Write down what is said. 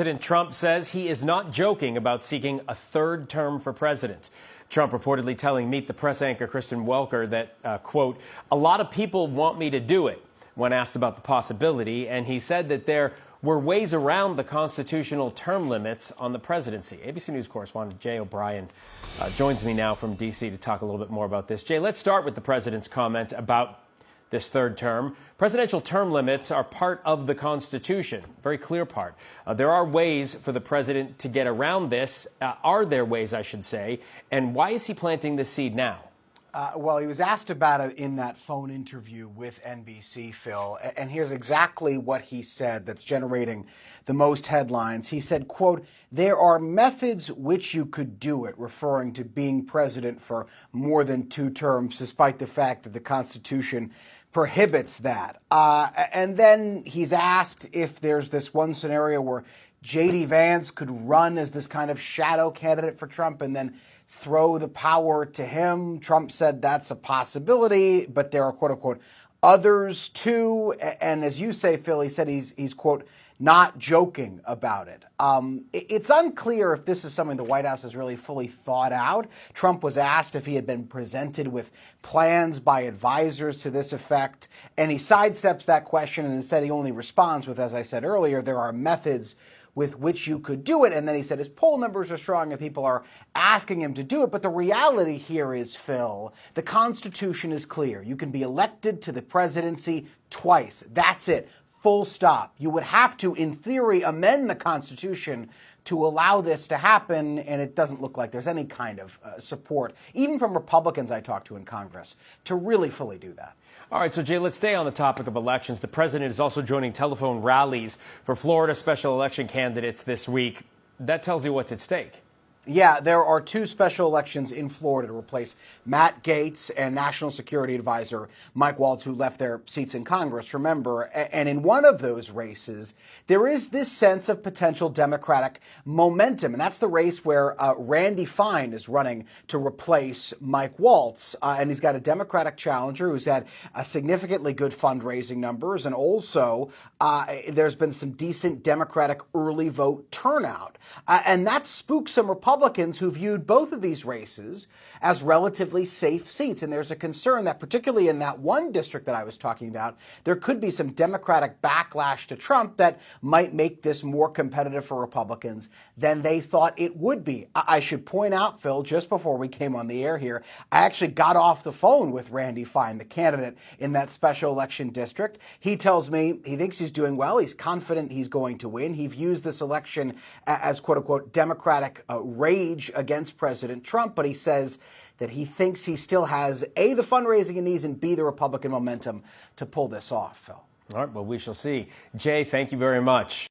President Trump says he is not joking about seeking a third term for president. Trump reportedly telling Meet the Press anchor Kristen Welker that, quote, a lot of people want me to do it when asked about the possibility. And he said that there were ways around the constitutional term limits on the presidency. ABC News correspondent Jay O'Brien joins me now from D.C. to talk a little bit more about this. Jay, let's start with the president's comments about this third term. Presidential term limits are part of the Constitution, very clear part. There are ways for the president to get around this. Are there ways, I should say? And why is he planting this seed now? Well, he was asked about it in that phone interview with NBC, Phil, and here's exactly what he said that's generating the most headlines. He said, quote, there are methods which you could do it, referring to being president for more than 2 terms, despite the fact that the Constitution prohibits that. And then he's asked if there's this one scenario where J.D. Vance could run as this kind of shadow candidate for Trump and then throw the power to him. Trump said that's a possibility, but there are, quote unquote, others too. And as you say, Phil, he said he's quote, not joking about it. It's unclear if this is something the White House has really fully thought out. Trump was asked if he had been presented with plans by advisors to this effect, and he sidesteps that question and instead he only responds with, as I said earlier, there are methods with which you could do it. And then he said his poll numbers are strong and people are asking him to do it. But the reality here is, Phil, the Constitution is clear. You can be elected to the presidency twice. That's it. Full stop. You would have to, in theory, amend the Constitution to allow this to happen, and it doesn't look like there's any kind of support, even from Republicans I talked to in Congress, to really fully do that. All right, so Jay, let's stay on the topic of elections. The president is also joining telephone rallies for Florida special election candidates this week. That tells you what's at stake. Yeah, there are 2 special elections in Florida to replace Matt Gaetz and National Security Advisor Mike Waltz, who left their seats in Congress, remember. And in one of those races, there is this sense of potential Democratic momentum. And that's the race where Randy Fine is running to replace Mike Waltz. And he's got a Democratic challenger who's had significantly good fundraising numbers. And also, there's been some decent Democratic early vote turnout. And that spooks some Republicans who viewed both of these races as relatively safe seats. And there's a concern that particularly in that one district that I was talking about, there could be some Democratic backlash to Trump that might make this more competitive for Republicans than they thought it would be. I should point out, Phil, just before we came on the air here, I actually got off the phone with Randy Fine, the candidate in that special election district. He tells me he thinks he's doing well. He's confident he's going to win. He views this election as, quote unquote, Democratic rage against President Trump, but he says that he thinks he still has A, the fundraising he needs, and B, the Republican momentum to pull this off, Phil. All right, well, we shall see. Jay, thank you very much.